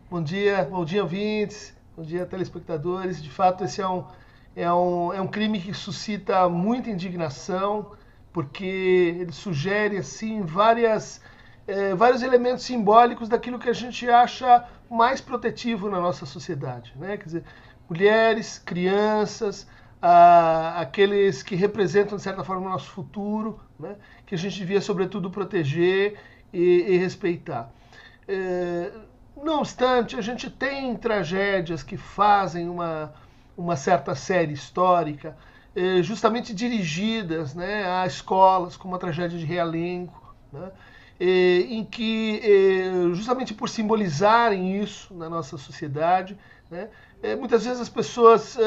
bom dia, ouvintes, bom dia, telespectadores. De fato, esse é um crime que suscita muita indignação, porque ele sugere assim vários elementos simbólicos daquilo que a gente acha mais protetivo na nossa sociedade, né? Quer dizer, mulheres, crianças, aqueles que representam de certa forma o nosso futuro, né? Que a gente devia sobretudo proteger e respeitar. É, não obstante, a gente tem tragédias que fazem uma certa série histórica, justamente dirigidas, né, a escolas, como a tragédia de Realengo, né, em que, justamente por simbolizarem isso na nossa sociedade, né, muitas vezes as pessoas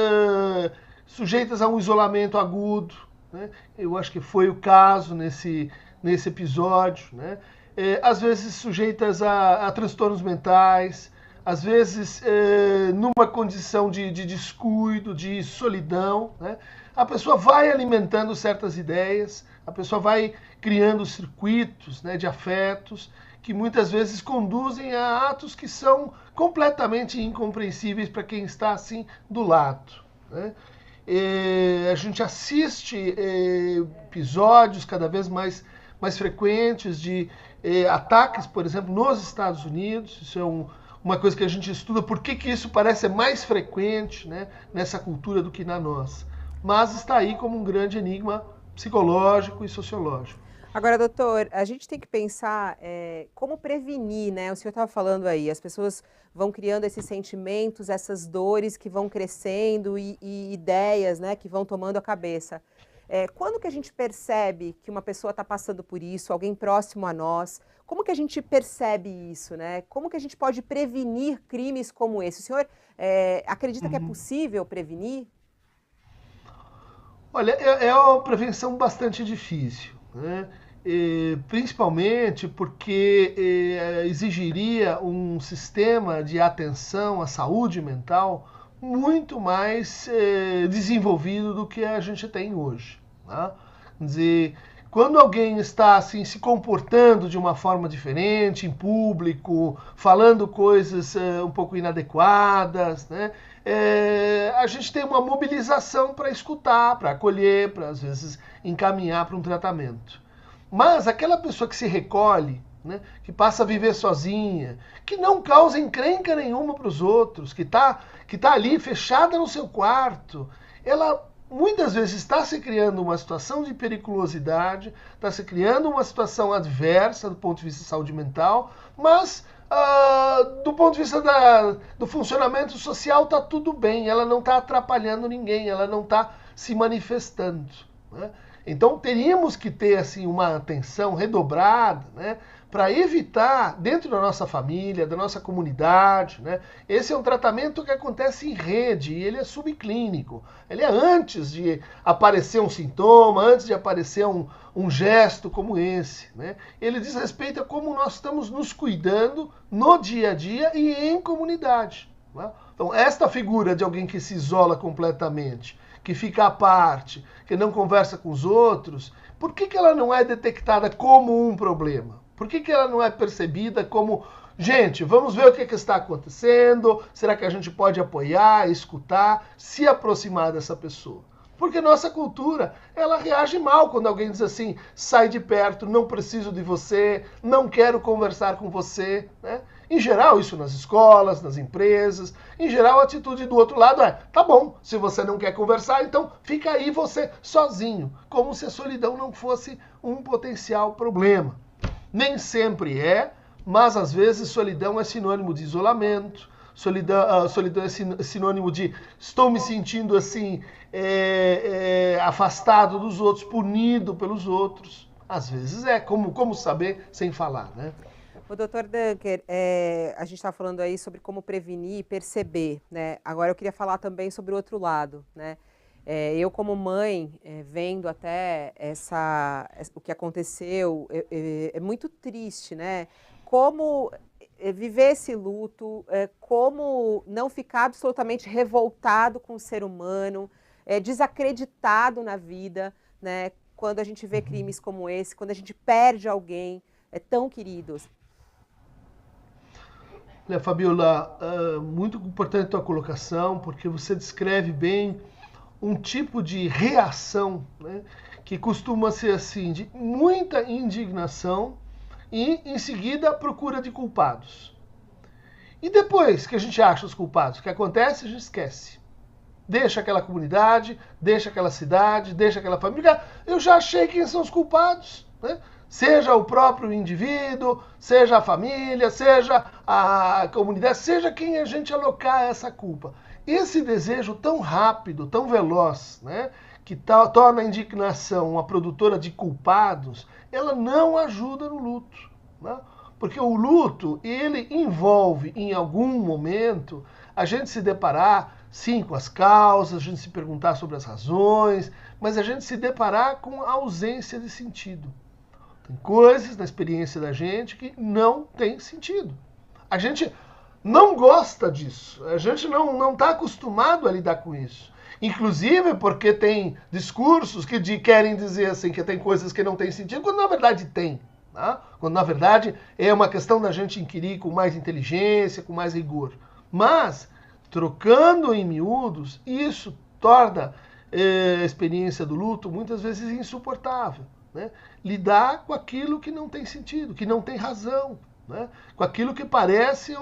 sujeitas a um isolamento agudo, né, eu acho que foi o caso nesse episódio, né, às vezes sujeitas a transtornos mentais, às vezes numa condição de descuido, de solidão, né? A pessoa vai alimentando certas ideias, a pessoa vai criando circuitos, né, de afetos que muitas vezes conduzem a atos que são completamente incompreensíveis para quem está assim do lado, né? A gente assiste episódios cada vez mais frequentes de ataques, por exemplo, nos Estados Unidos. Isso é uma coisa que a gente estuda, por que isso parece ser mais frequente, né, nessa cultura do que na nossa. Mas está aí como um grande enigma psicológico e sociológico. Agora, doutor, a gente tem que pensar como prevenir, né? O senhor estava falando aí, as pessoas vão criando esses sentimentos, essas dores que vão crescendo e ideias, né, que vão tomando a cabeça. Quando que a gente percebe que uma pessoa está passando por isso, alguém próximo a nós? Como que a gente percebe isso, né? Como que a gente pode prevenir crimes como esse? O senhor acredita que é Uhum. possível prevenir? Olha, é uma prevenção bastante difícil, né? Principalmente porque exigiria um sistema de atenção à saúde mental muito mais desenvolvido do que a gente tem hoje, né? Quer dizer, quando alguém está assim se comportando de uma forma diferente em público, falando coisas um pouco inadequadas, né? A gente tem uma mobilização para escutar, para acolher, para às vezes encaminhar para um tratamento. Mas aquela pessoa que se recolhe, né, que passa a viver sozinha, que não causa encrenca nenhuma para os outros, que tá ali fechada no seu quarto, ela muitas vezes está se criando uma situação de periculosidade, está se criando uma situação adversa do ponto de vista de saúde mental, mas do ponto de vista do funcionamento social está tudo bem, ela não está atrapalhando ninguém, ela não está se manifestando, né? Então teríamos que ter assim uma atenção redobrada, né, para evitar dentro da nossa família, da nossa comunidade, né? Esse é um tratamento que acontece em rede e ele é subclínico. Ele é antes de aparecer um sintoma, antes de aparecer um gesto como esse, né? Ele diz respeito a como nós estamos nos cuidando no dia a dia e em comunidade, né? Então, esta figura de alguém que se isola completamente, que fica à parte, que não conversa com os outros, por que ela não é detectada como um problema? Por que ela não é percebida como, gente, vamos ver o que está acontecendo, será que a gente pode apoiar, escutar, se aproximar dessa pessoa? Porque nossa cultura, ela reage mal quando alguém diz assim, sai de perto, não preciso de você, não quero conversar com você, né? Em geral, isso nas escolas, nas empresas, em geral a atitude do outro lado é, tá bom, se você não quer conversar, então fica aí você sozinho, como se a solidão não fosse um potencial problema. Nem sempre é, mas às vezes solidão é sinônimo de isolamento, solidão é sinônimo de estou me sentindo assim, afastado dos outros, punido pelos outros. Às vezes é, como saber sem falar, né? O doutor Dunker, a gente está falando aí sobre como prevenir e perceber, né? Agora eu queria falar também sobre o outro lado, né? Eu como mãe, vendo até o que aconteceu, é muito triste, né? Como viver esse luto, como não ficar absolutamente revoltado com o ser humano, desacreditado na vida, né? Quando a gente vê crimes como esse, quando a gente perde alguém tão querido. Olha, Fabiola, muito importante a tua colocação, porque você descreve bem um tipo de reação, né, que costuma ser assim, de muita indignação e, em seguida, a procura de culpados. E depois que a gente acha os culpados, o que acontece? A gente esquece. Deixa aquela comunidade, deixa aquela cidade, deixa aquela família. Eu já achei quem são os culpados, né? Seja o próprio indivíduo, seja a família, seja a comunidade, seja quem a gente alocar essa culpa. Esse desejo tão rápido, tão veloz, né, que torna a indignação uma produtora de culpados, ela não ajuda no luto, né? Porque o luto, ele envolve, em algum momento, a gente se deparar, sim, com as causas, a gente se perguntar sobre as razões, mas a gente se deparar com a ausência de sentido. Tem coisas na experiência da gente que não tem sentido. A gente não gosta disso. A gente não está acostumado a lidar com isso. Inclusive porque tem discursos que querem dizer assim que tem coisas que não têm sentido, quando na verdade tem. Tá? Quando na verdade é uma questão da gente inquirir com mais inteligência, com mais rigor. Mas, trocando em miúdos, isso torna a experiência do luto muitas vezes insuportável. Né? Lidar com aquilo que não tem sentido, que não tem razão, né? Com aquilo que parece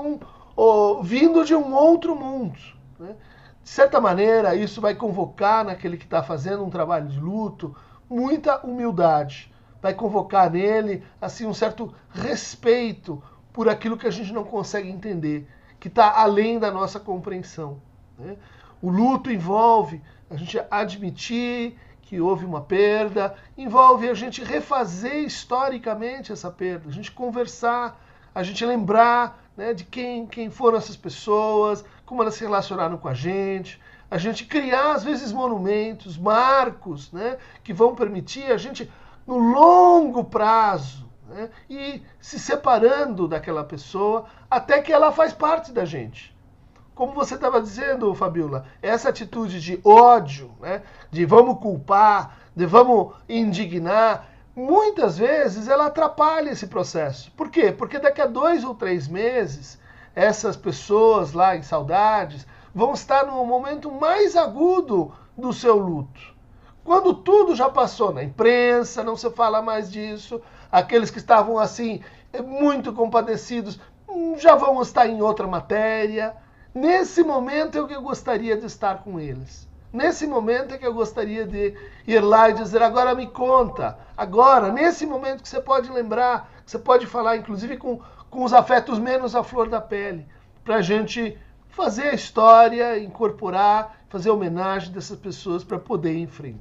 vindo de um outro mundo. Né? De certa maneira, isso vai convocar naquele que está fazendo um trabalho de luto muita humildade, vai convocar nele assim um certo respeito por aquilo que a gente não consegue entender, que está além da nossa compreensão. Né? O luto envolve a gente admitir que houve uma perda, envolve a gente refazer historicamente essa perda, a gente conversar, a gente lembrar, né, de quem foram essas pessoas, como elas se relacionaram com a gente criar, às vezes, monumentos, marcos, né, que vão permitir a gente, no longo prazo, né, ir se separando daquela pessoa até que ela faz parte da gente. Como você estava dizendo, Fabiola, essa atitude de ódio, né, de vamos culpar, de vamos indignar, muitas vezes ela atrapalha esse processo. Por quê? Porque daqui a 2 ou 3 meses, essas pessoas lá em saudades vão estar no momento mais agudo do seu luto. Quando tudo já passou na imprensa, não se fala mais disso, aqueles que estavam assim, muito compadecidos, já vão estar em outra matéria. Nesse momento é que eu gostaria de estar com eles. Nesse momento é que eu gostaria de ir lá e dizer, agora me conta. Agora, nesse momento que você pode lembrar, que você pode falar, inclusive com os afetos menos à flor da pele, para a gente fazer a história, incorporar, fazer homenagem dessas pessoas para poder ir em frente.